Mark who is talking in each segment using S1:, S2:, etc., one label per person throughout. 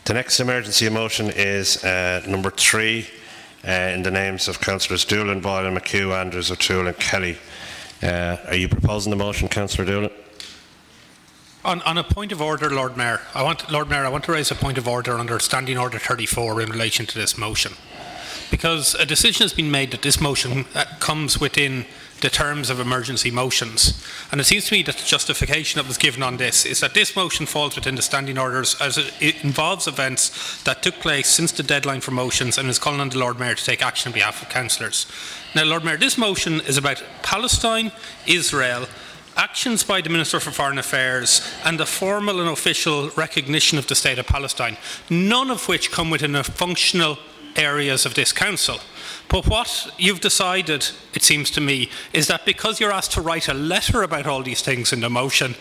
S1: The next emergency motion is number 3 in the names of Councillors Doolan, Boylan, McHugh, Andrews, O'Toole and Kelly. Are you proposing the motion, Councillor Doolan?
S2: On a point of order, Lord Mayor, I want to raise a point of order under Standing Order 34 in relation to this motion. Because a decision has been made that this motion comes within the terms of emergency motions. And it seems to me that the justification that was given on this is that this motion falls within the standing orders as it involves events that took place since the deadline for motions and is calling on the Lord Mayor to take action on behalf of councillors. Now, Lord Mayor, this motion is about Palestine, Israel, actions by the Minister for Foreign Affairs and the formal and official recognition of the State of Palestine, none of which come within the functional areas of this council. But what you've decided, it seems to me, is that because you're asked to write a letter about all these things in the motion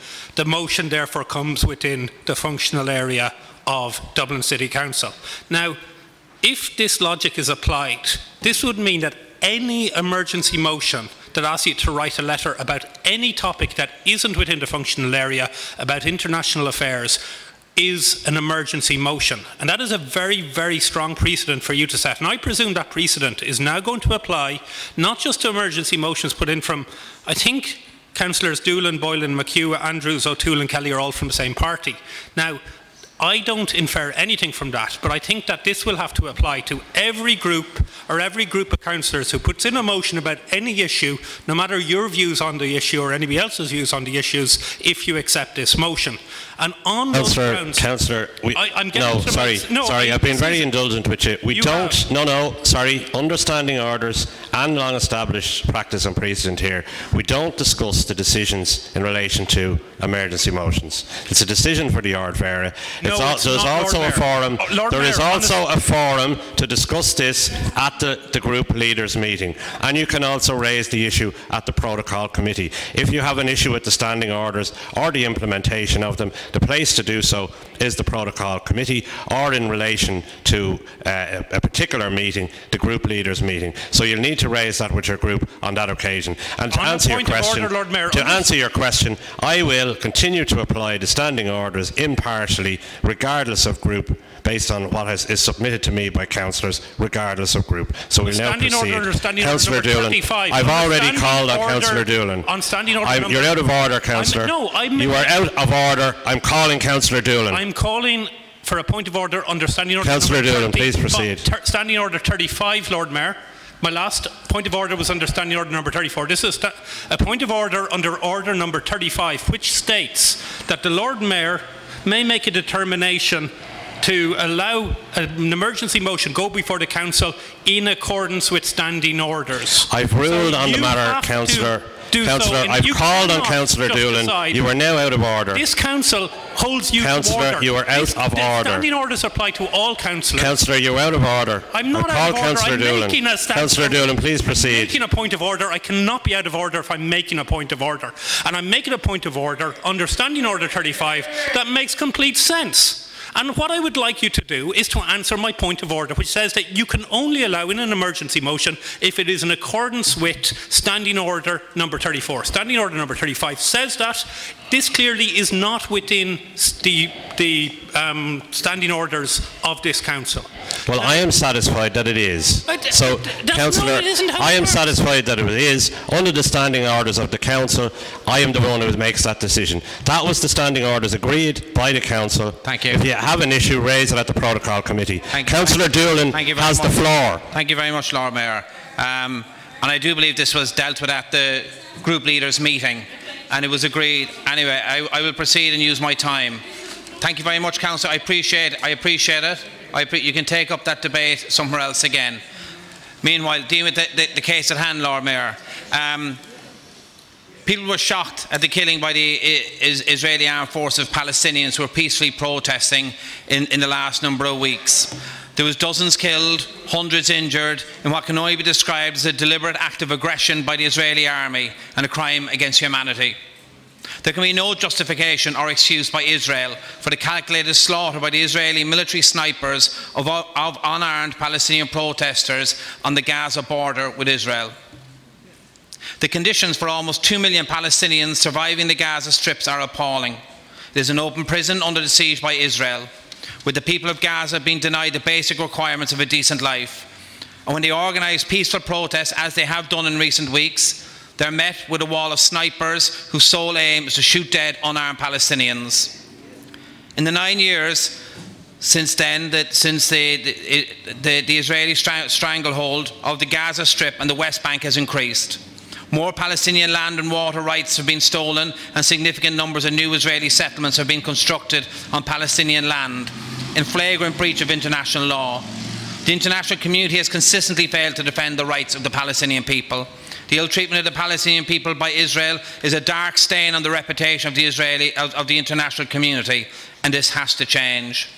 S2: therefore comes within the functional area of Dublin City Council. Now, if this logic is applied, this would mean that any emergency motion that asks you to write a letter about any topic that isn't within the functional area about international affairs is an emergency motion. And that is a very, very strong precedent for you to set. And I presume that precedent is now going to apply not just to emergency motions put in from, I think, Councillors Doolan, Boylan, McHugh, Andrews, O'Toole and Kelly are all from the same party. Now, I don't infer anything from that, but I think that this will have to apply to every group of councillors who puts in a motion about any issue, no matter your views on the issue or anybody else's views on the issues, if you accept this motion. And on those grounds,
S1: Councillor, I've been very indulgent with you. Understanding orders and long-established practice and precedent here, we don't discuss the decisions in relation to emergency motions. It's a decision for the Ardmara. There is also a forum to discuss this at the group leaders meeting, and you can also raise the issue at the protocol committee. If you have an issue with the standing orders or the implementation of them, the place to do so is the protocol committee, or in relation to a particular meeting, the group leaders meeting. So you'll need to raise that with your group on that occasion. And to answer your question, I will continue to apply the standing orders impartially, regardless of group, based on what is submitted to me by councillors, regardless of group. So we'll now proceed. Councillor Doolan, I've already called on Councillor Doolan. You're out of order, Councillor. You are out of order. I'm calling Councillor Doolan.
S2: I'm calling for a point of order under Standing Order
S1: Councillor Doolan, please proceed.
S2: Standing Order 35, Lord Mayor. My last point of order was under Standing Order number 34. This is a point of order under Order number 35, which states that the Lord Mayor may make a determination to allow an emergency motion go before the Council in accordance with standing orders.
S1: I've ruled on the matter, Councillor. Councillor, I've called on Councillor Doolan. You are now out of order.
S2: This Council holds you
S1: Councillor,
S2: to order.
S1: you are out of order.
S2: Standing orders apply to all councillors.
S1: Councillor, you're out of order.
S2: I'm not out of order. I'm making a stand.
S1: Councillor Doolan, please proceed.
S2: I'm making a point of order. I cannot be out of order if I'm making a point of order. And I'm making a point of order under Standing Order 35 that makes complete sense. And what I would like you to do is to answer my point of order, which says that you can only allow in an emergency motion if it is in accordance with Standing Order number 34. Standing Order number 35 says that this clearly is not within the standing orders of this Council.
S1: Well, I am satisfied that it is. So, Councillor, I am satisfied that it is. Under the standing orders of the Council, I am the one who makes that decision. That was the standing orders agreed by the Council.
S3: Thank you.
S1: If you have an issue, raise it at the protocol committee. Councillor Doolan has the floor.
S3: Thank you very much, Lord Mayor. And I do believe this was dealt with at the group leaders meeting, and it was agreed. Anyway, I will proceed and use my time. Thank you very much, Councillor. I appreciate it. You can take up that debate somewhere else again. Meanwhile, dealing with the case at hand, Lord Mayor. People were shocked at the killing by the Israeli armed force of Palestinians who were peacefully protesting in the last number of weeks. There was dozens killed, hundreds injured, in what can only be described as a deliberate act of aggression by the Israeli army and a crime against humanity. There can be no justification or excuse by Israel for the calculated slaughter by the Israeli military snipers of unarmed Palestinian protesters on the Gaza border with Israel. The conditions for almost 2 million Palestinians surviving the Gaza strips are appalling. It is an open prison under the siege by Israel. with the people of Gaza being denied the basic requirements of a decent life. And when they organise peaceful protests, as they have done in recent weeks, they're met with a wall of snipers whose sole aim is to shoot dead unarmed Palestinians. In the 9 years since then, since the Israeli stranglehold of the Gaza Strip and the West Bank has increased. More Palestinian land and water rights have been stolen, and significant numbers of new Israeli settlements have been constructed on Palestinian land, in flagrant breach of international law. The international community has consistently failed to defend the rights of the Palestinian people. The ill treatment of the Palestinian people by Israel is a dark stain on the reputation of the international community, and this has to change.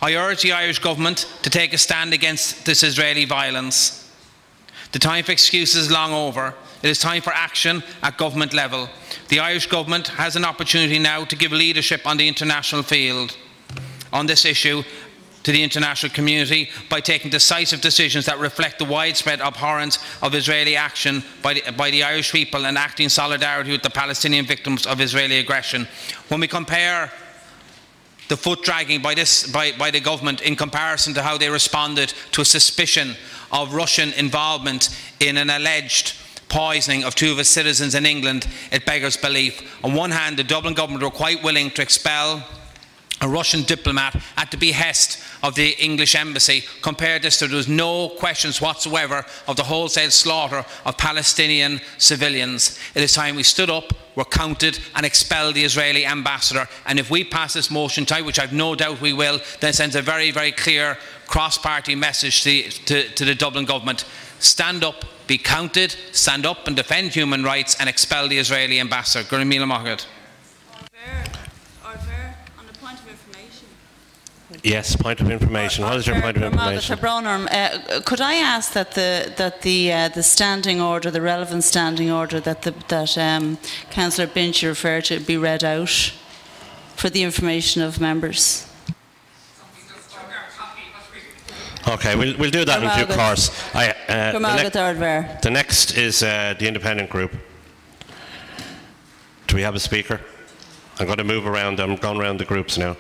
S3: I urge the Irish government to take a stand against this Israeli violence. The time for excuses is long over. It is time for action at government level. The Irish government has an opportunity now to give leadership on the international field on this issue to the international community by taking decisive decisions that reflect the widespread abhorrence of Israeli action by the Irish people, and acting in solidarity with the Palestinian victims of Israeli aggression. When we compare the foot dragging by the government in comparison to how they responded to a suspicion of Russian involvement in an alleged poisoning of 2 of its citizens in England, it beggars belief. On one hand, the Dublin government were quite willing to expel a Russian diplomat at the behest of the English embassy. Compared this to, there was no questions whatsoever of the wholesale slaughter of Palestinian civilians. It is time we stood up, were counted, and expelled the Israeli ambassador. And if we pass this motion tonight, which I've no doubt we will, then it sends a very, very clear cross-party message to the Dublin government. Stand up, be counted, stand up and defend human rights, and expel the Israeli ambassador. Gurra Míle Maith.
S1: Yes, point of information. What is your point of information?
S4: Could I ask that the standing order, the relevant standing order that Councillor Binchey referred to, be read out for the information of members?
S1: Okay, we'll do that in due course. The next is the independent group. Do we have a speaker? I'm going to move around. I'm going around the groups now.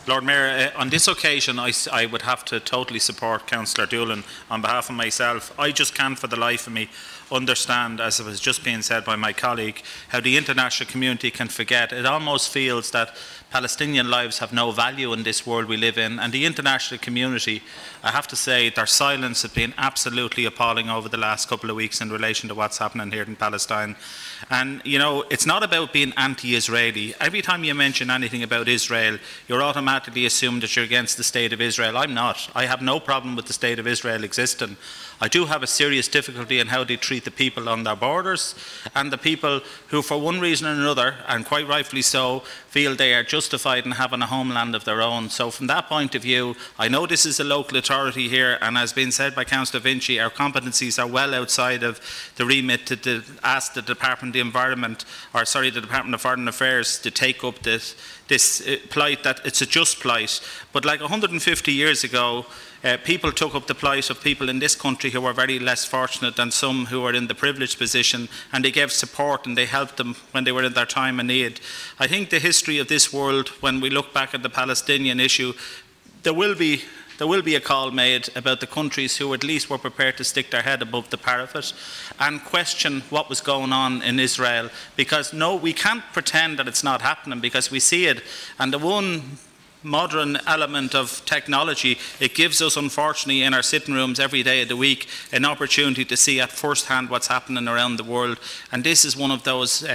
S5: Lord Mayor, on this occasion I would have to totally support Councillor Doolan on behalf of myself. I just can't for the life of me understand, as it was just being said by my colleague, how the international community can forget. It almost feels that Palestinian lives have no value in this world we live in, and the international community, I have to say, their silence has been absolutely appalling over the last couple of weeks in relation to what's happening here in Palestine. And, you know, it's not about being anti-Israeli. Every time you mention anything about Israel, you're automatically assumed that you're against the state of Israel. I'm not. I have no problem with the state of Israel existing. I do have a serious difficulty in how they treat the people on their borders, and the people who, for one reason or another, and quite rightfully so, feel they are justified in having a homeland of their own. So from that point of view, I know this is a local authority here, and as been said by Councillor Binchey, our competencies are well outside of the remit to ask the Department of the Environment, or sorry, the Department of Foreign Affairs to take up this plight, that it's a just plight. But like 150 years ago, people took up the plight of people in this country who were very less fortunate than some who were in the privileged position, and they gave support and they helped them when they were in their time of need. I think the history of this world, when we look back at the Palestinian issue, there will be a call made about the countries who at least were prepared to stick their head above the parapet and question what was going on in Israel. Because no, we can't pretend that it's not happening, because we see it. And the one modern element of technology, it gives us, unfortunately, in our sitting rooms every day of the week, an opportunity to see at first hand what's happening around the world. And this is one of those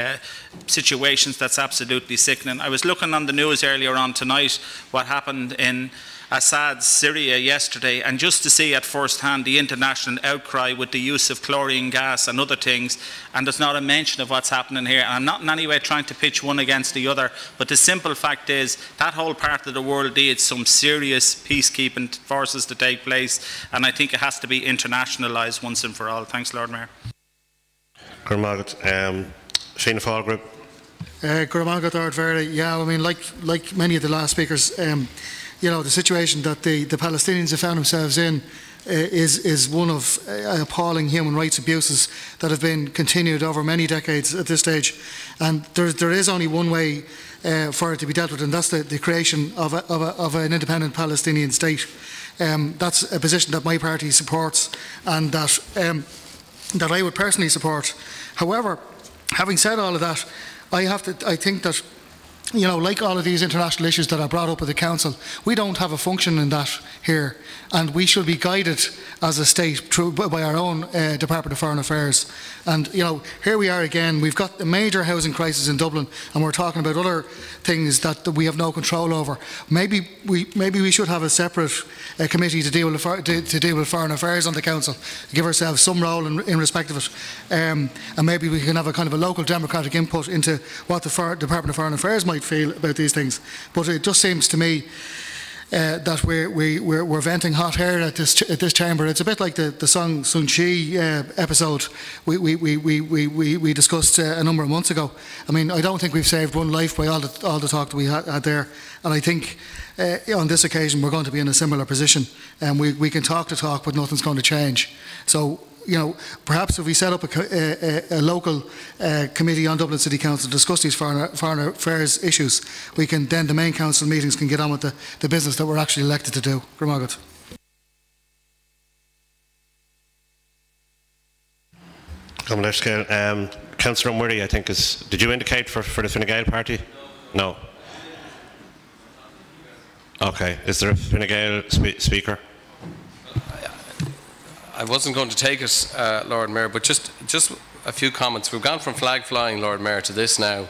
S5: situations that's absolutely sickening. I was looking on the news earlier on tonight what happened in Assad's Syria yesterday, and just to see at first hand the international outcry with the use of chlorine gas and other things, and there's not a mention of what's happening here. And I'm not in any way trying to pitch one against the other, but the simple fact is that whole part of the world needs some serious peacekeeping forces to take place, and I think it has to be internationalised once and for all. Thanks, Lord Mayor.
S1: Fianna Fáil Group.
S6: Yeah, I mean, like many of the last speakers, you know, the situation that the Palestinians have found themselves in is one of appalling human rights abuses that have been continued over many decades at this stage. And there is only one way for it to be dealt with, and that's the creation of an independent Palestinian state. That's a position that my party supports, and that I would personally support. However, having said all of that, I think that, you know, like all of these international issues that are brought up at the Council, we don't have a function in that here, and we should be guided as a state by our own Department of Foreign Affairs. And, you know, here we are again, we've got a major housing crisis in Dublin, and we're talking about other things that we have no control over. Maybe we should have a separate committee to deal with foreign affairs on the Council, give ourselves some role in respect of it, and maybe we can have a kind of a local democratic input into what the Department of Foreign Affairs might feel about these things. But it just seems to me that we're venting hot air at this chamber. It's a bit like the Song Suu Kyi episode we discussed a number of months ago. I mean, I don't think we've saved one life by all the talk that we had there, and I think on this occasion we're going to be in a similar position, and we can talk the talk, but nothing's going to change. So, you know, perhaps if we set up a local committee on Dublin City Council to discuss these foreign affairs issues, then the main council meetings can get on with the business that we're actually elected to do. Gramagat.
S1: Councillor Murray, I think, did you indicate for the Fine Gael party? No. Okay. Is there a Fine Gael speaker?
S7: I wasn't going to take it, Lord Mayor, but just a few comments. We've gone from flag flying, Lord Mayor, to this now,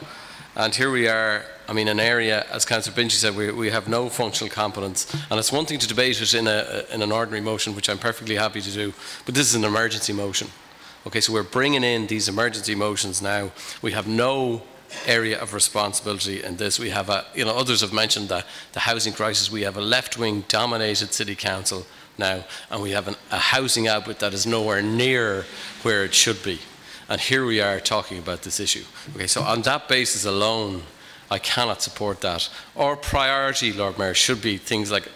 S7: and here we are. I mean, an area, as Councillor Binchey said, we have no functional competence, and it's one thing to debate it in an ordinary motion, which I'm perfectly happy to do, but this is an emergency motion. Okay, so we're bringing in these emergency motions now. We have no area of responsibility in this. We have others have mentioned the housing crisis. We have a left-wing dominated city council now, and we have a housing output that is nowhere near where it should be. And here we are talking about this issue. Okay, so on that basis alone, I cannot support that. Our priority, Lord Mayor, should be things like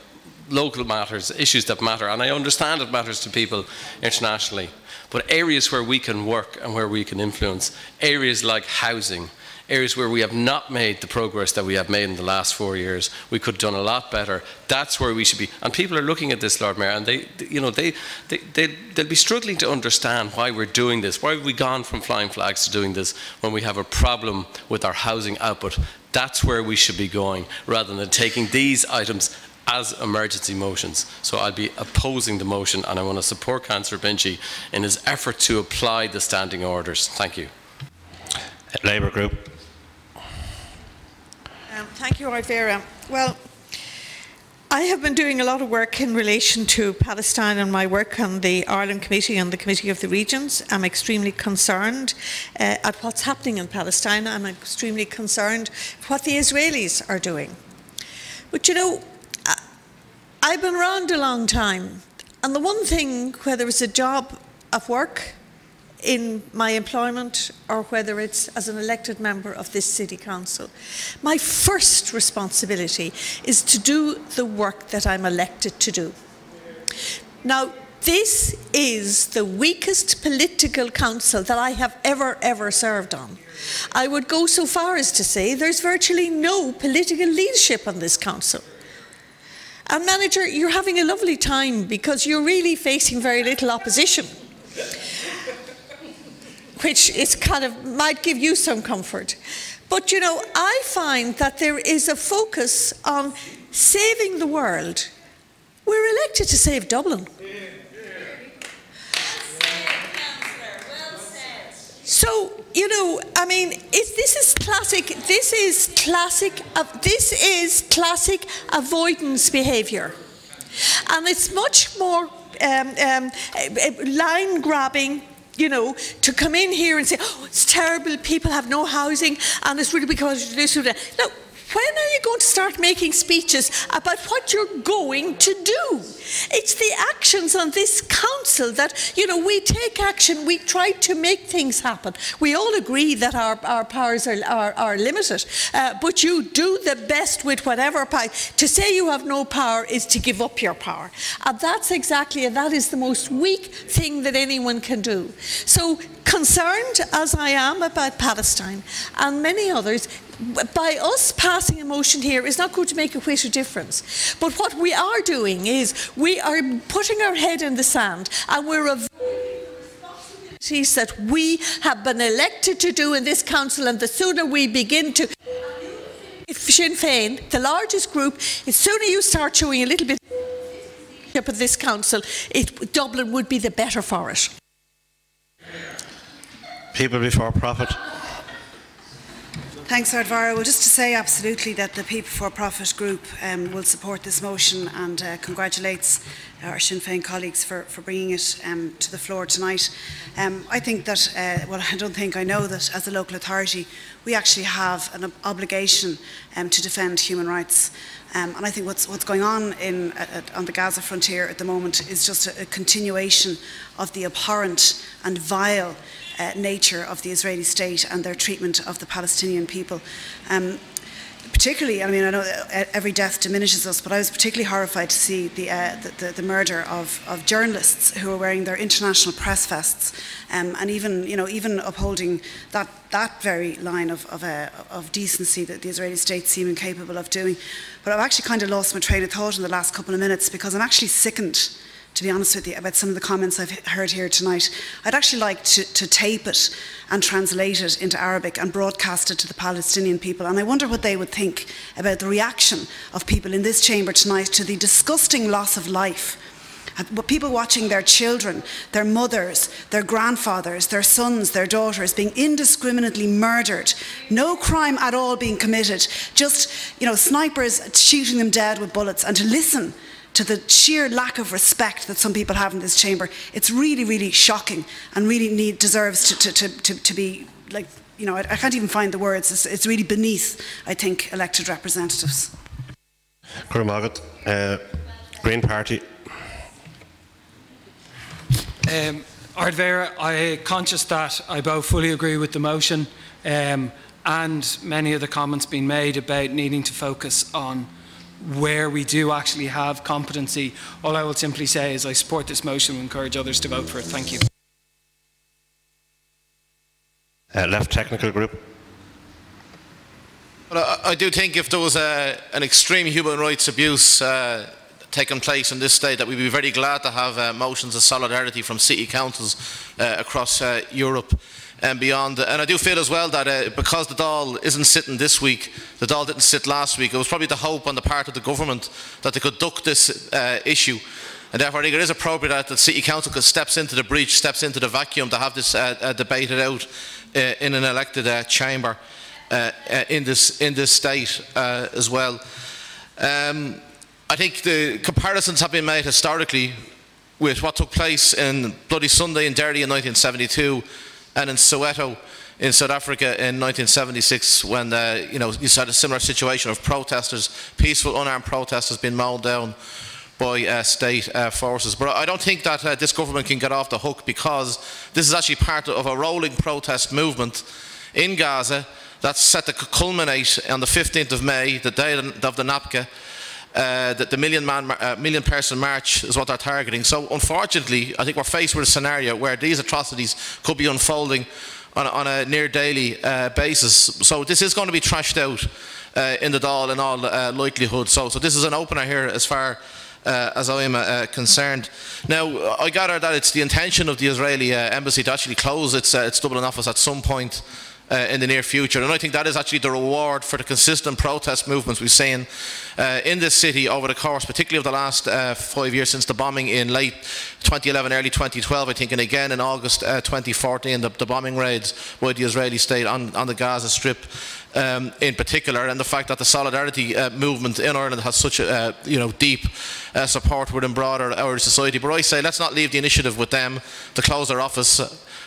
S7: local matters, issues that matter, and I understand it matters to people internationally, but areas where we can work and where we can influence, areas like housing, areas where we have not made the progress that we have made in the last 4 years, we could have done a lot better. That's where we should be. And people are looking at this, Lord Mayor, and they'll be struggling to understand why we're doing this. Why have we gone from flying flags to doing this when we have a problem with our housing output? That's where we should be going, rather than taking these items as emergency motions. So I'll be opposing the motion, and I want to support Councillor Binchey in his effort to apply the standing orders. Thank you.
S1: Labour Group.
S8: Thank you, Ivera. Well, I have been doing a lot of work in relation to Palestine and my work on the Ireland Committee and the Committee of the Regions. I'm extremely concerned at what's happening in Palestine. I'm extremely concerned what the Israelis are doing. But you know, I've been around a long time, and the one thing, whether it's a job of work in my employment or whether it's as an elected member of this City Council, my first responsibility is to do the work that I'm elected to do. Now, this is the weakest political council that I have ever served on. I would go so far as to say there's virtually no political leadership on this council. And Manager, you're having a lovely time because you're really facing very little opposition, which is kind of might give you some comfort. But you know, I find that there is a focus on saving the world. We're elected to save Dublin. So, you know, I mean, this is classic avoidance behaviour. And it's much more line grabbing, you know, to come in here and say, oh, it's terrible, people have no housing, and it's really because of this or that. Now, When are you going to start making speeches about what you're going to do? It's the actions on this council that, you know, we take action, we try to make things happen. We all agree that our powers are limited, but you do the best with whatever power. To say you have no power is to give up your power. And that is the most weak thing that anyone can do. So, concerned as I am about Palestine and many others, by us passing a motion here is not going to make a whit of difference. But what we are doing is we are putting our head in the sand and we're avoiding responsibilities that we have been elected to do in this council, and the sooner we begin to... If Sinn Féin, the largest group, the sooner you start showing a little bit of this council, Dublin would be the better for it.
S1: People before profit.
S9: Thanks, Ardvara. Well, just to say absolutely that the People for Profit group will support this motion and congratulates our Sinn Féin colleagues for bringing it to the floor tonight. I think that, I know that as a local authority we actually have an obligation to defend human rights. And I think what's going on on the Gaza frontier at the moment is just a continuation of the abhorrent and vile nature of the Israeli state and their treatment of the Palestinian people. Particularly, I mean, I know every death diminishes us, but I was particularly horrified to see the murder of journalists who were wearing their international press vests, and even upholding that very line of decency that the Israeli state seem incapable of doing. But I've actually kind of lost my train of thought in the last couple of minutes because I'm actually sickened, to be honest with you, about some of the comments I've heard here tonight. I'd actually like to tape it and translate it into Arabic and broadcast it to the Palestinian people. And I wonder what they would think about the reaction of people in this chamber tonight to the disgusting loss of life. People watching their children, their mothers, their grandfathers, their sons, their daughters being indiscriminately murdered. No crime at all being committed. Just, snipers shooting them dead with bullets. And to listen to the sheer lack of respect that some people have in this chamber, it's really, really shocking and really deserves to be, like, I can't even find the words. It's really beneath, I think, elected representatives.
S1: Green Party.
S10: Ardvera, I'm conscious that I both fully agree with the motion and many of the comments being made about needing to focus on where we do actually have competency. All I will simply say is I support this motion and encourage others to vote for it. Thank you.
S1: Left Technical Group.
S11: Well, I do think if there was an extreme human rights abuse taking place in this state, that we'd be very glad to have motions of solidarity from city councils across Europe and beyond. And I do feel as well that because the Dáil isn't sitting this week, the Dáil didn't sit last week, it was probably the hope on the part of the government that they could duck this issue. And therefore I think it is appropriate that the City Council steps into the breach, steps into the vacuum to have this debated out in an elected chamber in this state as well. I think the comparisons have been made historically with what took place in Bloody Sunday in Derry in 1972 and in Soweto in South Africa in 1976, when you saw a similar situation of protesters, peaceful unarmed protesters being mown down by state forces. But I don't think that this government can get off the hook, because this is actually part of a rolling protest movement in Gaza that's set to culminate on the 15th of May, the day of the Napka. That the million person march is what they're targeting. So unfortunately, I think we're faced with a scenario where these atrocities could be unfolding on a near daily basis. So this is going to be trashed out in the Dáil in all likelihood. So this is an opener here as far as I am concerned. Now, I gather that it's the intention of the Israeli embassy to actually close its Dublin office at some point in the near future, and I think that is actually the reward for the consistent protest movements we've seen in this city over the course, particularly of the last 5 years since the bombing in late 2011, early 2012, I think, and again in August 2014, the bombing raids by the Israeli state on the Gaza Strip in particular, and the fact that the solidarity movement in Ireland has such a deep support within broader Irish society. But I say let's not leave the initiative with them to close their office.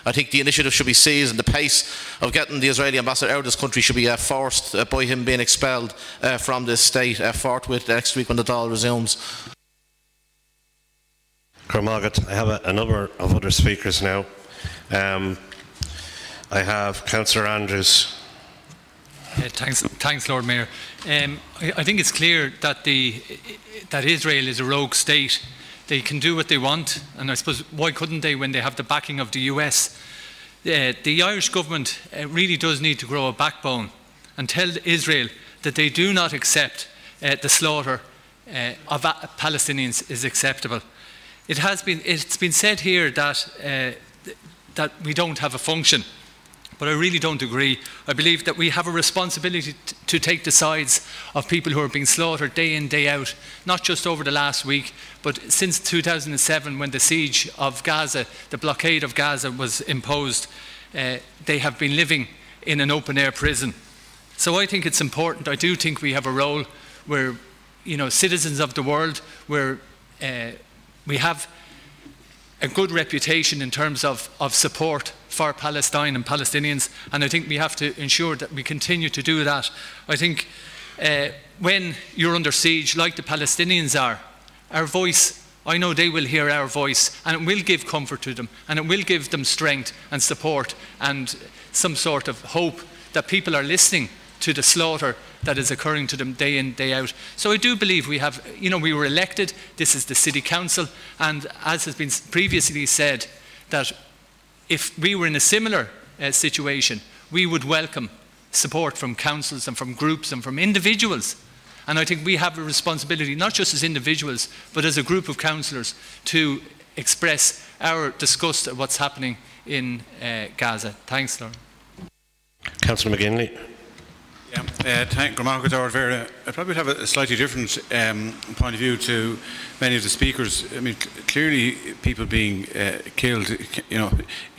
S11: I think the initiative should be seized, and the pace of getting the Israeli ambassador out of this country should be forced by him being expelled from this state forthwith next week when the Dáil resumes.
S1: I have a number of other speakers now. I have Councillor Andrews.
S12: Thanks, Lord Mayor. I think it's clear that that Israel is a rogue state. They can do what they want, and I suppose why couldn't they when they have the backing of the US? The Irish government really does need to grow a backbone and tell Israel that they do not accept the slaughter of Palestinians is acceptable. It's been said here that we don't have a function, but I really don't agree. I believe that we have a responsibility to take the sides of people who are being slaughtered day in, day out, not just over the last week, but since 2007 when the siege of Gaza, the blockade of Gaza was imposed, they have been living in an open-air prison. So I think it's important. I do think we have a role where, citizens of the world, where we have a good reputation in terms of support for Palestine and Palestinians, and I think we have to ensure that we continue to do that. I think when you're under siege, like the Palestinians are, our voice, I know they will hear our voice, and it will give comfort to them, and it will give them strength and support and some sort of hope that people are listening to the slaughter that is occurring to them day in, day out. So I do believe we have, we were elected, this is the City Council, and as has been previously said, that if we were in a similar situation, we would welcome support from councils and from groups and from individuals. And I think we have a responsibility, not just as individuals, but as a group of councillors, to express our disgust at what's happening in Gaza. Thanks, Lord.
S1: Councillor McGinley.
S13: Thank you. I probably have a slightly different point of view to many of the speakers. I mean, clearly people being killed,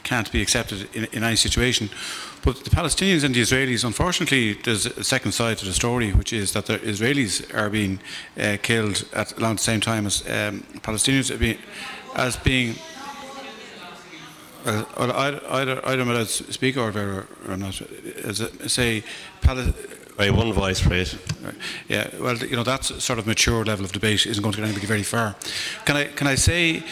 S13: can't be accepted in any situation. But the Palestinians and the Israelis, unfortunately, there's a second side to the story, which is that the Israelis are being killed around the same time as Palestinians are being. I don't know to speak or not. Say,
S1: by one voice, please.
S13: Yeah, well, that sort of mature level of debate isn't going to get anybody very far. Can I say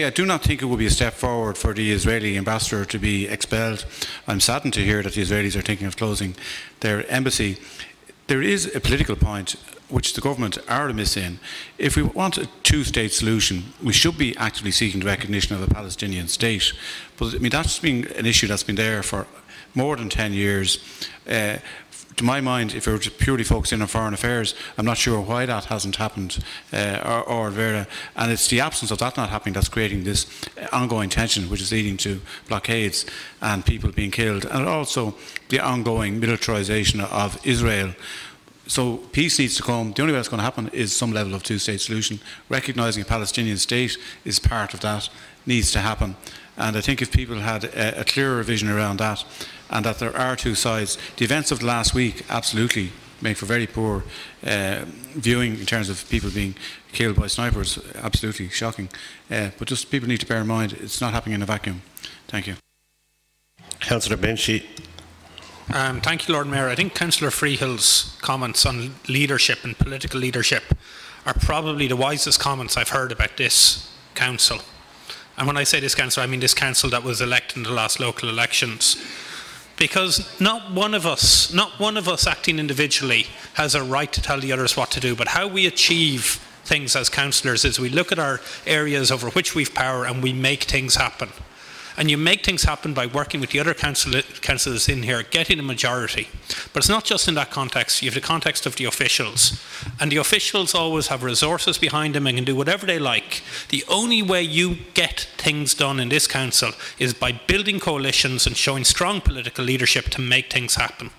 S13: I do not think it would be a step forward for the Israeli ambassador to be expelled. I'm saddened to hear that the Israelis are thinking of closing their embassy. There is a political point which the government are amiss in. If we want a two-state solution, we should be actively seeking the recognition of a Palestinian state. But I mean, that's been an issue that's been there for more than 10 years. To my mind, if we were purely focusing on foreign affairs, I'm not sure why that hasn't happened, and it's the absence of that not happening that's creating this ongoing tension, which is leading to blockades and people being killed, and also the ongoing militarisation of Israel. So peace needs to come. The only way that's going to happen is some level of two-state solution. Recognising a Palestinian state is part of that, needs to happen. And I think if people had a clearer vision around that, and that there are two sides, the events of the last week absolutely make for very poor viewing in terms of people being killed by snipers, absolutely shocking. But just people need to bear in mind, it's not happening in a vacuum. Thank you.
S1: Councillor Binchey.
S2: Thank you, Lord Mayor. I think Councillor Freehill's comments on leadership and political leadership are probably the wisest comments I've heard about this council. And when I say this council, I mean this council that was elected in the last local elections. Because not one of us acting individually has a right to tell the others what to do, but how we achieve things as councillors is we look at our areas over which we've power and we make things happen. And you make things happen by working with the other councillors in here, getting a majority. But it's not just in that context. You have the context of the officials. And the officials always have resources behind them and can do whatever they like. The only way you get things done in this council is by building coalitions and showing strong political leadership to make things happen.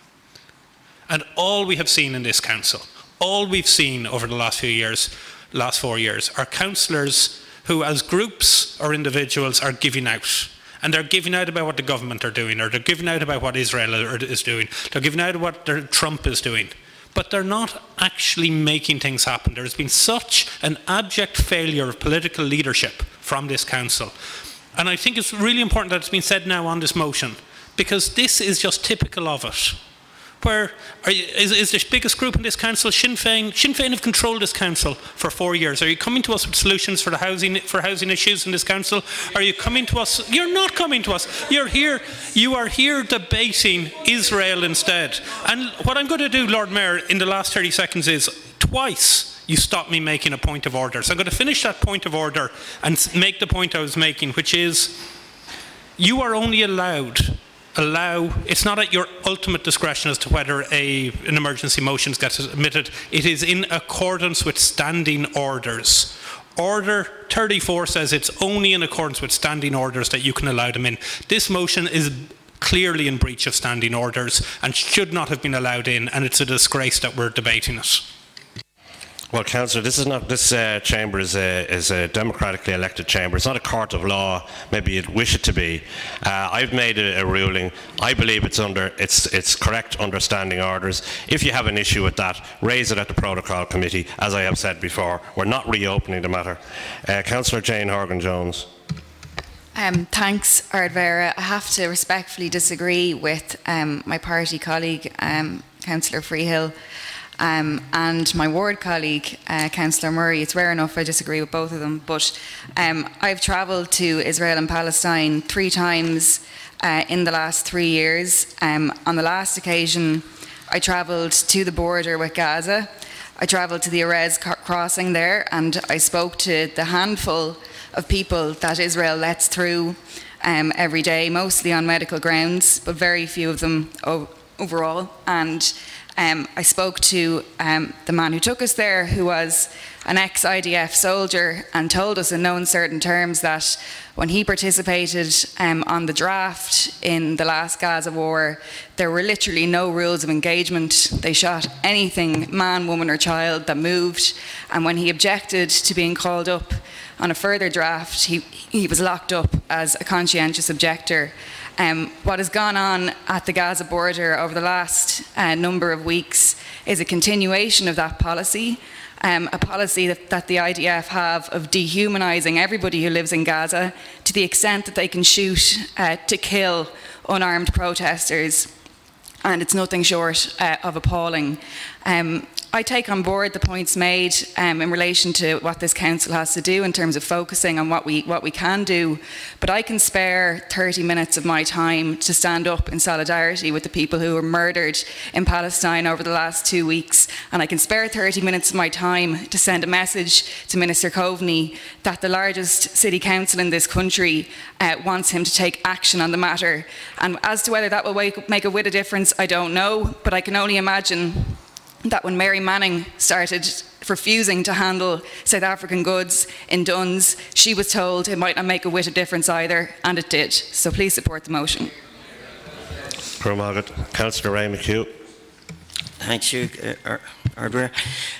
S2: And all we have seen in this council, all we've seen over the last 4 years, are councillors who as groups or individuals are giving out. And they're giving out about what the government are doing, or they're giving out about what Israel is doing. They're giving out what Trump is doing. But they're not actually making things happen. There has been such an abject failure of political leadership from this council. and I think it's really important that it's been said now on this motion, because this is just typical of it. Where is the biggest group in this council Sinn Féin? Sinn Féin have controlled this council for 4 years. Are you coming to us with solutions for the housing issues in this council? Are you coming to us? You're not coming to us. You are here debating Israel instead. And what I'm going to do, Lord Mayor, in the last 30 seconds is twice you stopped me making a point of order. So I'm going to finish that point of order and make the point I was making, which is you are only it's not at your ultimate discretion as to whether an emergency motion gets admitted. It is in accordance with standing orders. Order 34 says it's only in accordance with standing orders that you can allow them in. This motion is clearly in breach of standing orders and should not have been allowed in, and it's a disgrace that we're debating it.
S1: Well, Councillor, this chamber is a democratically elected chamber. It's not a court of law. Maybe you'd wish it to be. I've made a ruling. I believe it's correct under standing orders. If you have an issue with that, raise it at the Protocol Committee. As I have said before, we're not reopening the matter. Councillor Jane Horgan-Jones.
S14: Thanks, Ard Vera. I have to respectfully disagree with my party colleague, Councillor Freehill. And my ward colleague, Councillor Murray. It's rare enough I disagree with both of them, but I've travelled to Israel and Palestine 3 times in the last 3 years. On the last occasion, I travelled to the border with Gaza. I travelled to the Erez crossing there, and I spoke to the handful of people that Israel lets through every day, mostly on medical grounds, but very few of them overall. And I spoke to the man who took us there, who was an ex-IDF soldier, and told us in no uncertain terms that when he participated on the draft in the last Gaza war, there were literally no rules of engagement. They shot anything, man, woman or child, that moved. And when he objected to being called up on a further draft, he was locked up as a conscientious objector. What has gone on at the Gaza border over the last number of weeks is a continuation of that policy, a policy that the IDF have of dehumanising everybody who lives in Gaza to the extent that they can shoot to kill unarmed protesters, and it's nothing short of appalling. I take on board the points made in relation to what this council has to do in terms of focusing on what we can do, but I can spare 30 minutes of my time to stand up in solidarity with the people who were murdered in Palestine over the last 2 weeks, and I can spare 30 minutes of my time to send a message to Minister Coveney that the largest city council in this country wants him to take action on the matter. And as to whether that will make a whit of difference, I don't know, but I can only imagine that when Mary Manning started refusing to handle South African goods in Duns, she was told it might not make a whit of difference either, and it did. So please support the motion.
S1: Councillor Ray McHugh.
S15: Thank you, Ardware.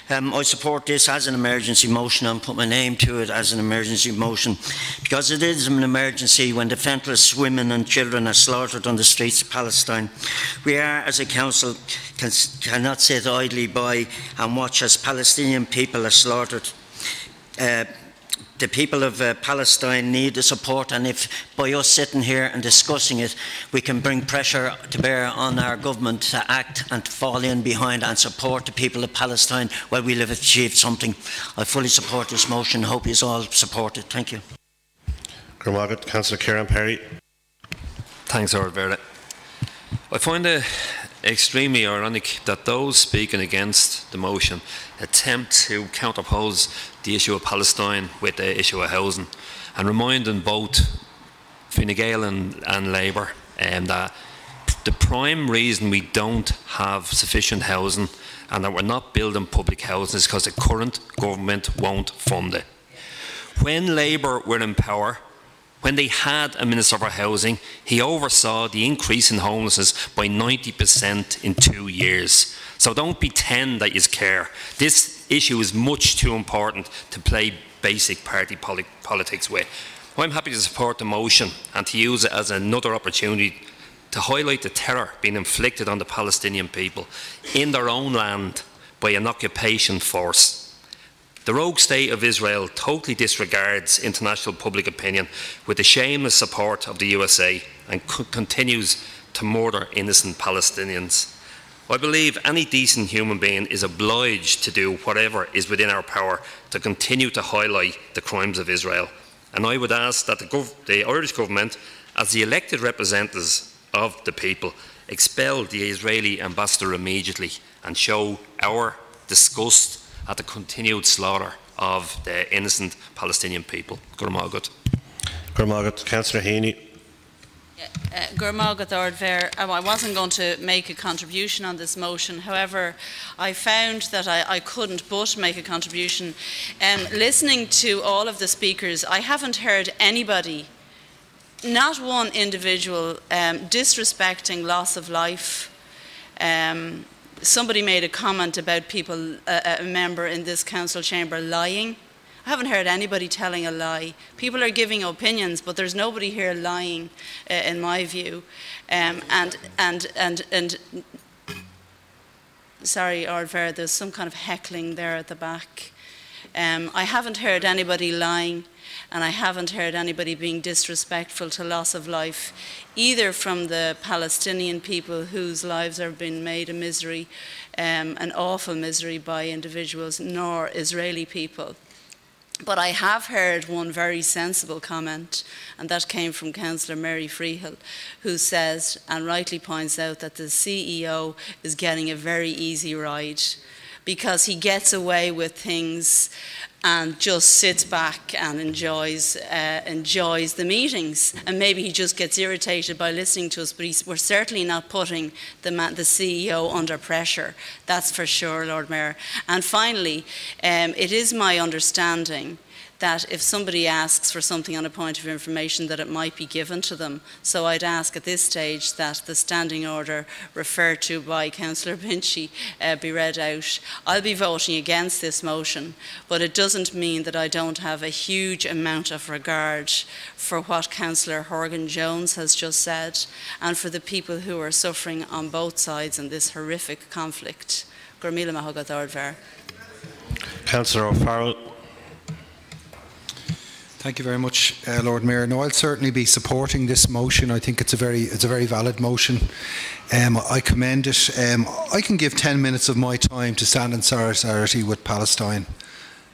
S15: I support this as an emergency motion and put my name to it as an emergency motion because it is an emergency when defenceless women and children are slaughtered on the streets of Palestine. We are, as a council, cannot sit idly by and watch as Palestinian people are slaughtered. The people of Palestine need the support, and if by us sitting here and discussing it, we can bring pressure to bear on our government to act and to fall in behind and support the people of Palestine, well, we'll have achieved something. I fully support this motion. Hope you all support it. Thank you.
S1: Councillor Kieran Perry.
S16: Thanks, Ard Vera. I find it extremely ironic that those speaking against the motion attempt to counterpose the issue of Palestine with the issue of housing, and reminding both Fine Gael and Labour that the prime reason we don't have sufficient housing and that we're not building public housing is because the current government won't fund it. When Labour were in power, when they had a Minister for Housing, he oversaw the increase in homelessness by 90% in 2 years. So don't pretend that you care. This issue is much too important to play basic party politics with. I'm happy to support the motion and to use it as another opportunity to highlight the terror being inflicted on the Palestinian people in their own land by an occupation force. The rogue state of Israel totally disregards international public opinion with the shameless support of the USA and continues to murder innocent Palestinians. I believe any decent human being is obliged to do whatever is within our power to continue to highlight the crimes of Israel. And I would ask that the Irish government, as the elected representatives of the people, expel the Israeli ambassador immediately and show our disgust at the continued slaughter of the innocent Palestinian people. Gurmagat.
S1: Gurmagat. Councillor Heaney.
S4: Gurmagat Ardver. I wasn't going to make a contribution on this motion. However, I found that I couldn't but make a contribution. Listening to all of the speakers, I haven't heard anybody, not one individual, disrespecting loss of life. Somebody made a comment about people, a member in this council chamber lying. I haven't heard anybody telling a lie. People are giving opinions, but there's nobody here lying, in my view. Sorry, Ardver, there's some kind of heckling there at the back. I haven't heard anybody lying, and I haven't heard anybody being disrespectful to loss of life, either from the Palestinian people whose lives are being made a misery, an awful misery by individuals, nor Israeli people. But I have heard one very sensible comment, and that came from Councillor Mary Freehill, who says, and rightly points out, that the CEO is getting a very easy ride because he gets away with things and just sits back and enjoys the meetings. And maybe he just gets irritated by listening to us, but we're certainly not putting the CEO under pressure. That's for sure, Lord Mayor. And finally, it is my understanding that if somebody asks for something on a point of information, that it might be given to them. So I'd ask at this stage that the standing order referred to by Councillor Binchey be read out. I'll be voting against this motion, but it doesn't mean that I don't have a huge amount of regard for what Councillor Horgan-Jones has just said, and for the people who are suffering on both sides in this horrific conflict. Gurmila Mahagat Ardver.
S1: Councillor O'Farrell.
S17: Thank you very much, Lord Mayor. No, I'll certainly be supporting this motion. I think it's a very valid motion. I commend it. I can give 10 minutes of my time to stand in solidarity with Palestine.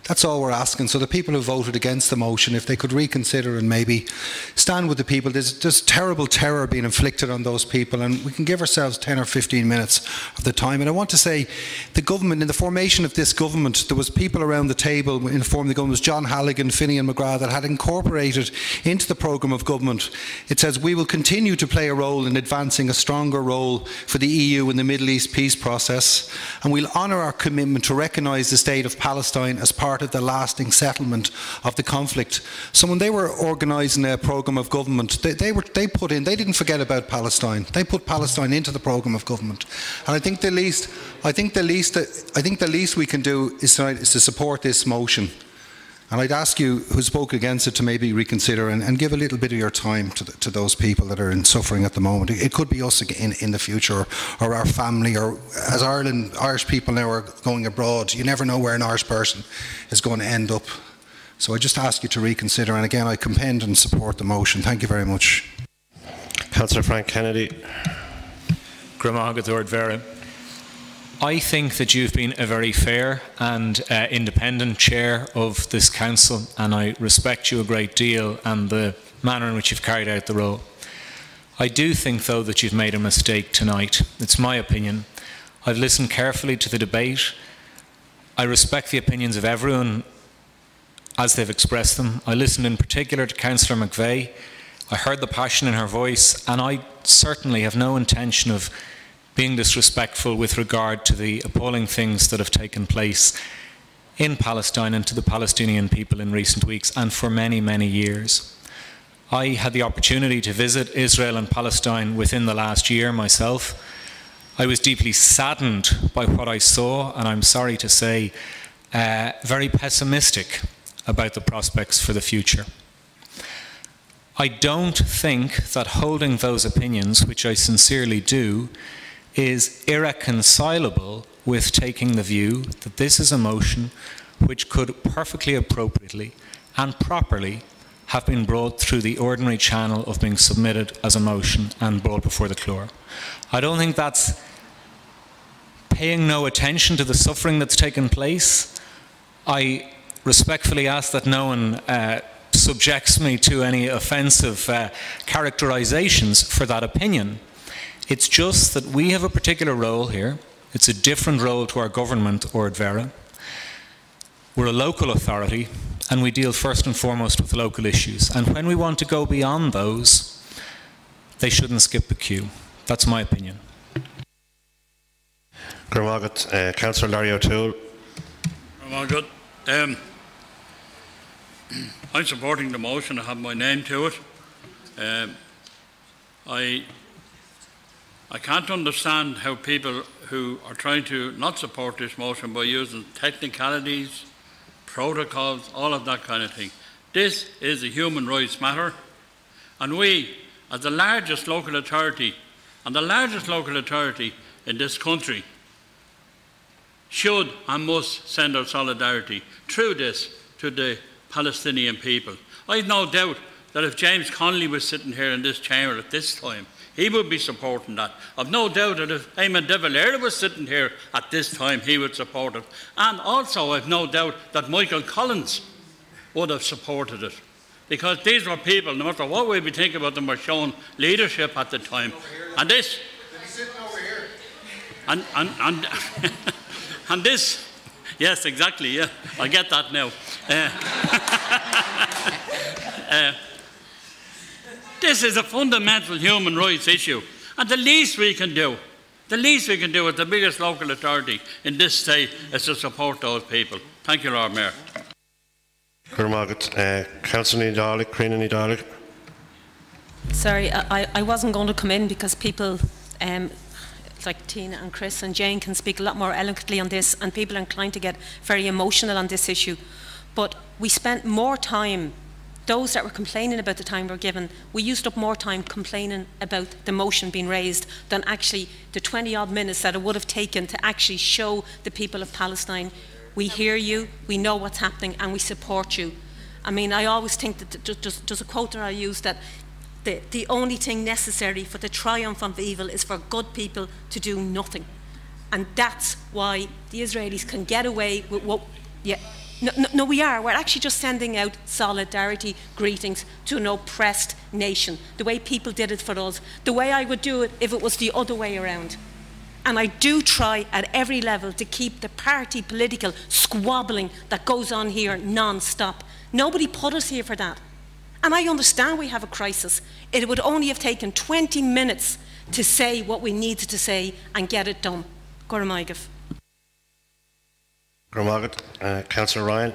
S17: That's all we're asking. So the people who voted against the motion, if they could reconsider and maybe stand with the people, there's terrible terror being inflicted on those people, and we can give ourselves 10 or 15 minutes of the time. And I want to say, the government, in the formation of this government, there was people around the table in the form of the government, was John Halligan, Finian McGrath, that had incorporated into the programme of government. It says, we will continue to play a role in advancing a stronger role for the EU in the Middle East peace process, and we'll honour our commitment to recognise the state of Palestine as part of the lasting settlement of the conflict. So when they were organising a programme of government, they didn't forget about Palestine. They put Palestine into the programme of government. And I think the least we can do is to support this motion. And I'd ask you who spoke against it to maybe reconsider and give a little bit of your time to those people that are in suffering at the moment. It could be us in the future, or our family, or as Irish people now are going abroad. You never know where an Irish person is going to end up. So I just ask you to reconsider. And again, I commend and support the motion. Thank you very much.
S1: Councillor Frank Kennedy.
S18: I think that you've been a very fair and independent chair of this council, and I respect you a great deal and the manner in which you've carried out the role. I do think, though, that you've made a mistake tonight. It's my opinion. I've listened carefully to the debate. I respect the opinions of everyone as they've expressed them. I listened in particular to Councillor McVeigh. I heard the passion in her voice, and I certainly have no intention of being disrespectful with regard to the appalling things that have taken place in Palestine and to the Palestinian people in recent weeks and for many, many years. I had the opportunity to visit Israel and Palestine within the last year myself. I was deeply saddened by what I saw, and I'm sorry to say, very pessimistic about the prospects for the future. I don't think that holding those opinions, which I sincerely do, is irreconcilable with taking the view that this is a motion which could perfectly appropriately and properly have been brought through the ordinary channel of being submitted as a motion and brought before the Cllr. I don't think that's paying no attention to the suffering that's taken place. I respectfully ask that no one subjects me to any offensive characterizations for that opinion. It's just that we have a particular role here. It's a different role to our government, Ard Mheire. We're a local authority, and we deal first and foremost with local issues. And when we want to go beyond those, they shouldn't skip the queue. That's my opinion.
S1: Councillor Larry O'Toole.
S19: I'm supporting the motion. I have my name to it. I can't understand how people who are trying to not support this motion by using technicalities, protocols, all of that kind of thing. This is a human rights matter, and we, as the largest local authority, and the largest local authority in this country, should and must send our solidarity through this to the Palestinian people. I have no doubt that if James Connolly was sitting here in this chamber at this time, he would be supporting that. I've no doubt that if Eamon de Valera was sitting here at this time, he would support it. And also I've no doubt that Michael Collins would have supported it. Because these were people, no matter what way we think about them, were showing leadership at the time. And this... And this... Yes, exactly, yeah. I get that now. This is a fundamental human rights issue, and the least we can do as the biggest local authority in this state is to support those people. Thank you, Lord Mayor.
S1: Councillor Daithí.
S20: Sorry, I wasn't going to come in because people like Tina and Chris and Jane can speak a lot more eloquently on this, and people are inclined to get very emotional on this issue. But we spent more time, those that were complaining about the time we were given, we used up more time complaining about the motion being raised than actually the 20-odd minutes that it would have taken to actually show the people of Palestine, we hear you, we know what's happening, and we support you. I mean, I always think that there's a quote that I use that the only thing necessary for the triumph of evil is for good people to do nothing. And that's why the Israelis can get away with what... Yeah, no, we are. We're actually just sending out solidarity greetings to an oppressed nation, the way people did it for us, the way I would do it if it was the other way around. And I do try at every level to keep the party political squabbling that goes on here non-stop. Nobody put us here for that. And I understand we have a crisis. It would only have taken 20 minutes to say what we needed to say and get it done. Goramaigaf.
S1: Councillor Ryan.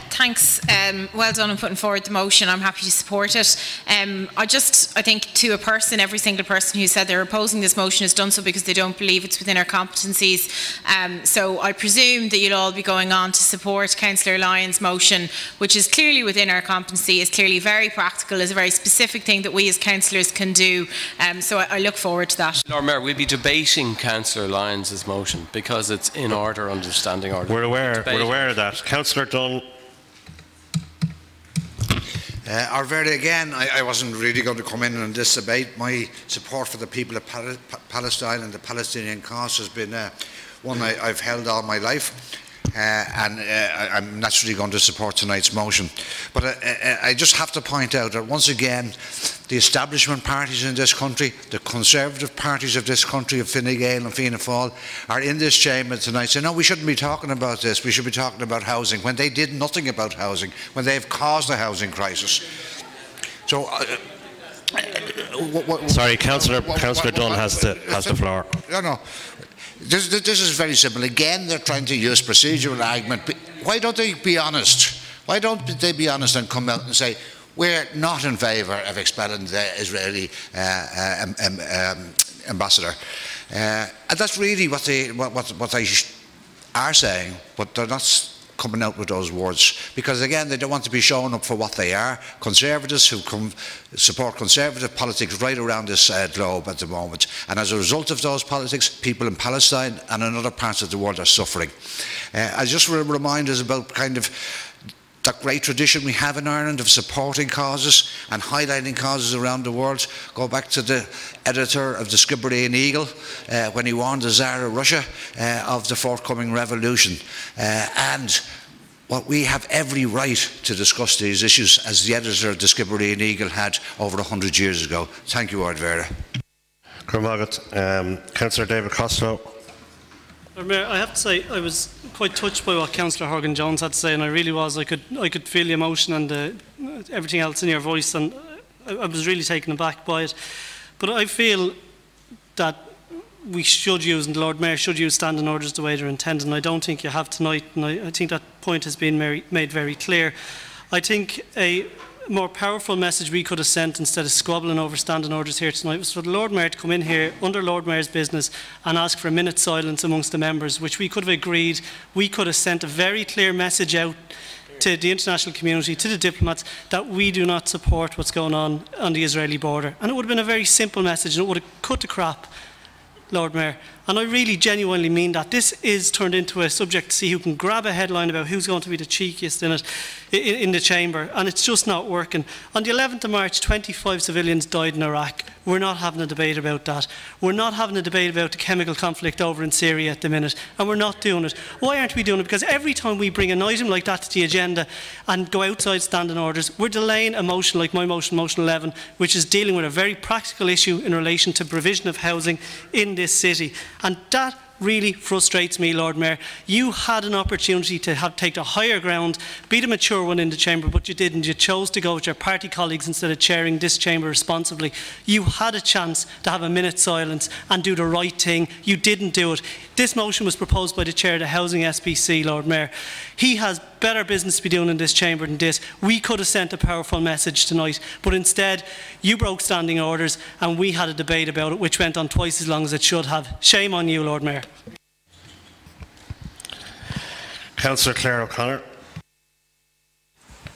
S21: Thanks. Well done on putting forward the motion. I'm happy to support it. I think to a person, every single person who said they're opposing this motion has done so because they don't believe it's within our competencies. So I presume that you'll all be going on to support Councillor Lyon's motion, which is clearly within our competency, is clearly very practical, is a very specific thing that we as councillors can do. So I look forward to that.
S7: Lord Mayor, we'll be debating Councillor Lyons' motion because it's in order under the standing order.
S1: We're aware of that. Councillor Dunn.
S22: Ard Mheire, again, I wasn't really going to come in on this debate. My support for the people of Palestine and the Palestinian cause has been one I've held all my life, and I'm naturally going to support tonight's motion. But I just have to point out that once again, the establishment parties in this country, the conservative parties of this country, of Fine Gael and Fianna Fáil, are in this chamber tonight saying, no, we shouldn't be talking about this, we should be talking about housing, when they did nothing about housing, when they've caused a housing crisis. So,
S1: sorry, Councillor Dunn has the floor.
S22: No. This is very simple. Again, they're trying to use procedural argument. Why don't they be honest? Why don't they be honest and come out and say, we're not in favour of expelling the Israeli ambassador. And that's really what they are saying, but they're not coming out with those words, because again they don't want to be shown up for what they are, conservatives who support conservative politics right around this globe at the moment, and as a result of those politics people in Palestine and in other parts of the world are suffering. I just want to remind us about kind of that great tradition we have in Ireland of supporting causes and highlighting causes around the world. Go back to the editor of the Skibbereen Eagle when he warned the Tsar of Russia of the forthcoming revolution. And well, we have every right to discuss these issues as the editor of the Skibbereen Eagle had over 100 years ago. Thank you, Ardvera.
S1: Councillor David Costello.
S3: Lord Mayor, I have to say I was quite touched by what Councillor Horgan-Jones had to say, and I really was. I could feel the emotion and everything else in your voice, and I was really taken aback by it. But I feel that we should use, and the Lord Mayor should use standing orders the way they're intended, and I don't think you have tonight, and I think that point has been made very clear. I think a more powerful message we could have sent instead of squabbling over standing orders here tonight was for the Lord Mayor to come in here under Lord Mayor's business and ask for a minute's silence amongst the members, which we could have agreed. We could have sent a very clear message out to the international community, to the diplomats, that we do not support what's going on the Israeli border. And it would have been a very simple message, and it would have cut the crap, Lord Mayor. And I really genuinely mean that. This is turned into a subject to see who can grab a headline about who's going to be the cheekiest in it, in the chamber, and it's just not working. On the 11th of March, 25 civilians died in Iraq. We're not having a debate about that. We're not having a debate about the chemical conflict over in Syria at the minute, and we're not doing it. Why aren't we doing it? Because every time we bring an item like that to the agenda and go outside standing orders, we're delaying a motion like my motion, Motion 11, which is dealing with a very practical issue in relation to provision of housing in this city. And that really frustrates me, Lord Mayor. You had an opportunity to take the higher ground, be the mature one in the chamber, but you didn't. You chose to go with your party colleagues instead of chairing this chamber responsibly. You had a chance to have a minute's silence and do the right thing. You didn't do it. This motion was proposed by the chair of the Housing SPC, Lord Mayor. He has better business to be doing in this chamber than this. We could have sent a powerful message tonight, but instead you broke standing orders and we had a debate about it which went on twice as long as it should have. Shame on you, Lord Mayor.
S1: Councillor Claire O'Connor.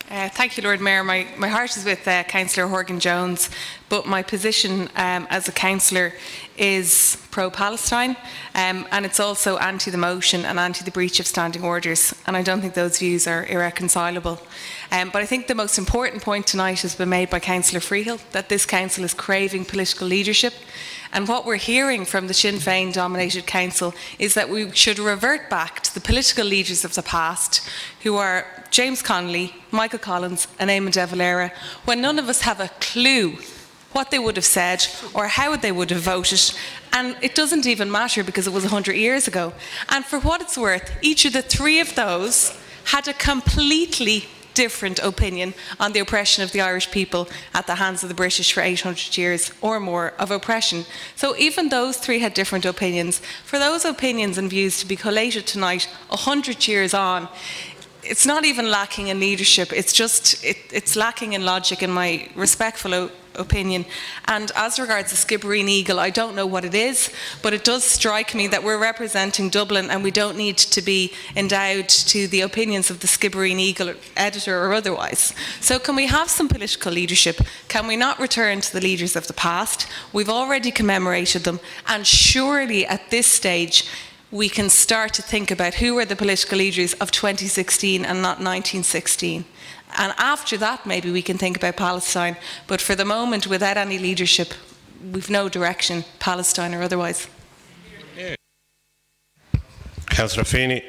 S5: Thank you, Lord Mayor. My heart is with Councillor Horgan-Jones, but my position as a councillor is pro-Palestine, and it's also anti the motion and anti the breach of standing orders, and I don't think those views are irreconcilable. But I think the most important point tonight has been made by Councillor Freehill, that this council is craving political leadership. And what we're hearing from the Sinn Féin dominated council is that we should revert back to the political leaders of the past, who are James Connolly, Michael Collins and Eamon de Valera, when none of us have a clue what they would have said or how they would have voted. And it doesn't even matter because it was 100 years ago. And for what it's worth, each of the three of those had a completely different opinion on the oppression of the Irish people at the hands of the British for 800 years or more of oppression. So even those three had different opinions. For those opinions and views to be collated tonight 100 years on, it's not even lacking in leadership, it's lacking in logic, in my respectful opinion. And as regards the Skibbereen Eagle, I don't know what it is, but it does strike me that we're representing Dublin and we don't need to be endowed to the opinions of the Skibbereen Eagle editor or otherwise. So can we have some political leadership? Can we not return to the leaders of the past? We've already commemorated them, and surely at this stage we can start to think about who were the political leaders of 2016 and not 1916. And after that, maybe we can think about Palestine. But for the moment, without any leadership, we've no direction, Palestine or otherwise.
S1: Councillor Feeney.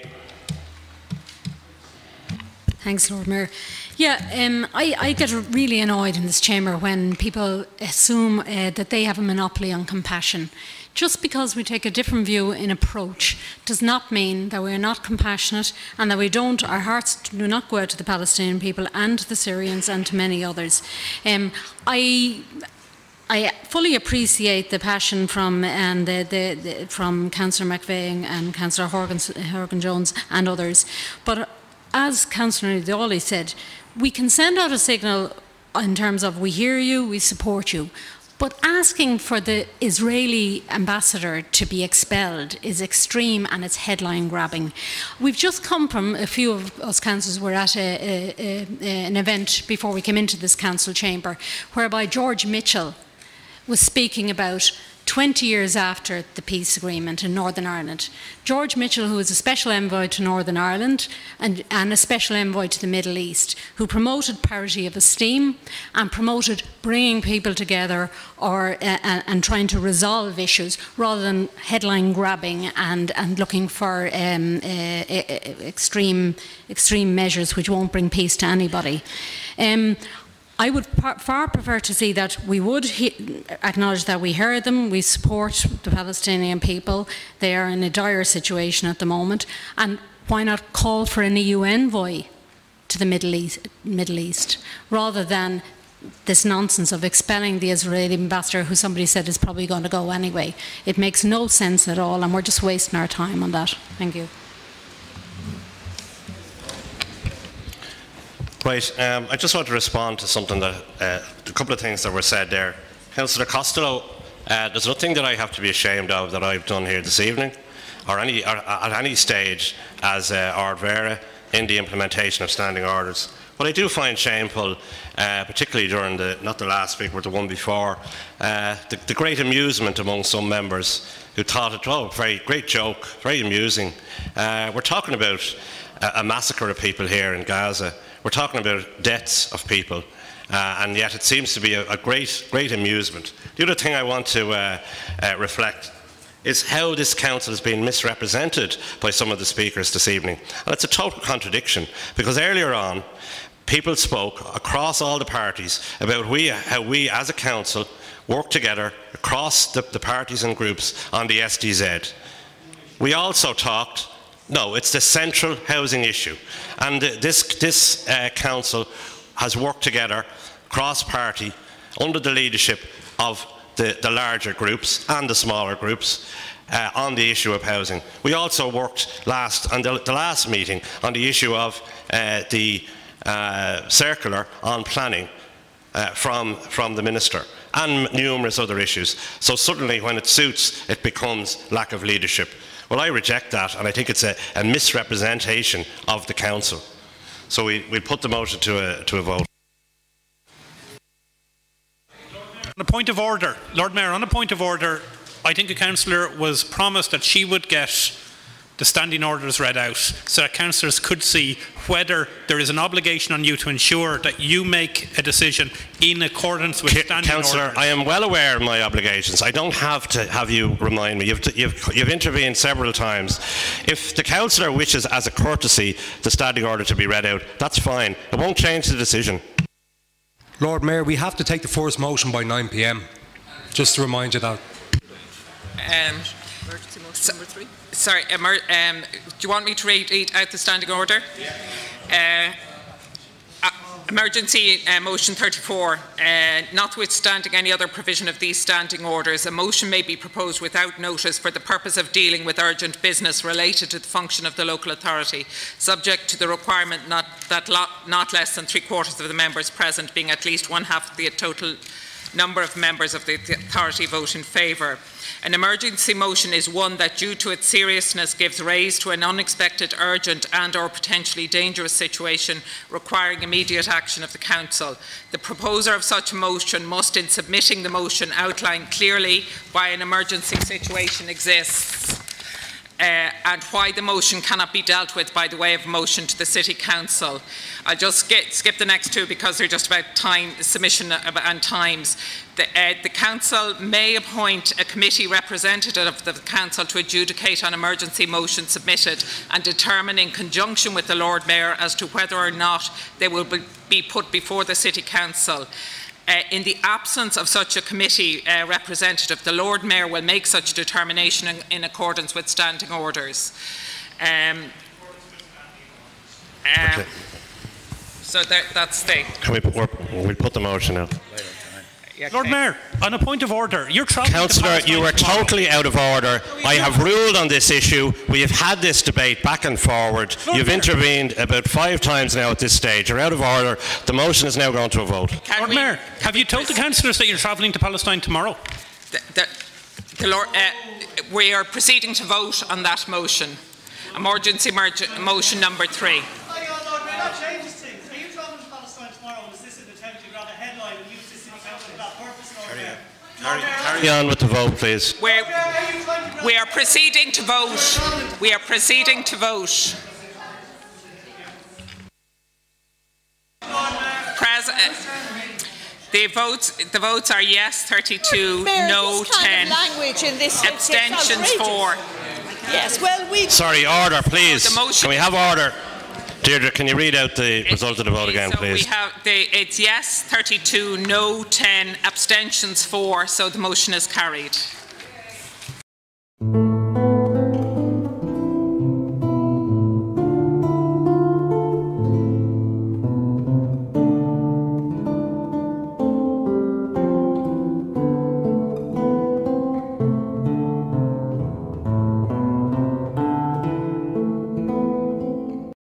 S23: Thanks, Lord Mayor. Yeah, I get really annoyed in this chamber when people assume that they have a monopoly on compassion. Just because we take a different view in approach does not mean that we're not compassionate and that our hearts do not go out to the Palestinian people and to the Syrians and to many others. I fully appreciate the passion from from Councillor McVeigh and Councillor Horgan-Jones and others, but as Councillor Doolan said, we can send out a signal in terms of we hear you, we support you. But asking for the Israeli ambassador to be expelled is extreme and it's headline grabbing. We've just come from, a few of us councillors were at an event before we came into this council chamber, whereby George Mitchell was speaking about 20 years after the peace agreement in Northern Ireland. George Mitchell, who is a special envoy to Northern Ireland and a special envoy to the Middle East, who promoted parity of esteem and promoted bringing people together and trying to resolve issues rather than headline grabbing and looking for extreme measures which won't bring peace to anybody. I would far prefer to see that we would acknowledge that we heard them, we support the Palestinian people, they are in a dire situation at the moment, and why not call for an EU envoy to the Middle East rather than this nonsense of expelling the Israeli ambassador who somebody said is probably going to go anyway. It makes no sense at all and we're just wasting our time on that. Thank you.
S1: Right, I just want to respond to something that, a couple of things that were said there. Councillor Costello, there's nothing that I have to be ashamed of that I've done here this evening, or at any stage as Ard Vera in the implementation of standing orders. What I do find shameful, particularly during not the last week, but the one before, the great amusement among some members who thought it, oh, very great joke, very amusing. We're talking about a massacre of people here in Gaza. We're talking about deaths of people, and yet it seems to be a great amusement. The other thing I want to reflect is how this council has been misrepresented by some of the speakers this evening. And it's a total contradiction, because earlier on, people spoke across all the parties about how we as a council work together across the parties and groups on the SDZ. We also talked, no, it's the central housing issue. And this council has worked together cross-party under the leadership of the larger groups and the smaller groups on the issue of housing. We also worked on the last meeting on the issue of the circular on planning from the Minister and numerous other issues. So suddenly when it suits, it becomes lack of leadership. Well, I reject that, and I think it's a misrepresentation of the council. So we'll put the motion to a vote.
S2: On a point of order, Lord Mayor, on a point of order, I think a councillor was promised that she would get the standing orders read out so that councillors could see whether there is an obligation on you to ensure that you make a decision in accordance with standing
S1: Councillor,
S2: orders.
S1: I am well aware of my obligations. I don't have to have you remind me. You've intervened several times. If the councillor wishes as a courtesy the standing order to be read out, that's fine. It won't change the decision.
S6: Lord Mayor, we have to take the first motion by 9 p.m. Just to remind you that.
S8: Emergency motion number 3. Sorry, do you want me to read out the standing order? Yeah. Emergency motion 34. Notwithstanding any other provision of these standing orders, a motion may be proposed without notice for the purpose of dealing with urgent business related to the function of the local authority, subject to the requirement not less than 3/4 of the members present being at least 1/2 of the total number of members of the authority vote in favour. An emergency motion is one that, due to its seriousness, gives rise to an unexpected, urgent and/or potentially dangerous situation requiring immediate action of the Council. The proposer of such a motion must, in submitting the motion, outline clearly why an emergency situation exists and why the motion cannot be dealt with by the way of motion to the City Council. I'll just skip the next two because they're just about time, submission and times. The Council may appoint a committee representative of the Council to adjudicate on emergency motions submitted and determine in conjunction with the Lord Mayor as to whether or not they will be put before the City Council. In the absence of such a committee representative, the Lord Mayor will make such determination in accordance with standing orders.
S1: Okay.
S8: So that's the...
S1: We'll put the motion out.
S2: Lord Mayor, on a point of order, you're travelling
S1: Councillor, you are totally out of order. I have ruled on this issue. We have had this debate back and forward. You've intervened about 5 times now at this stage. You're out of order. The motion is now going to a vote.
S2: Lord Mayor, have you told the councillors that you're travelling to Palestine tomorrow?
S8: We are proceeding to vote on that motion. Emergency motion number 3.
S1: Carry on with the vote, please.
S8: We are proceeding to vote. We are proceeding to vote. The votes are yes 32, no 10, abstentions 4.
S9: Yes, well,
S1: Sorry, order, please. Can we have order? Deirdre, can you read out the result of the vote again, please?
S8: It's yes 32, no 10, abstentions 4, so the motion is carried.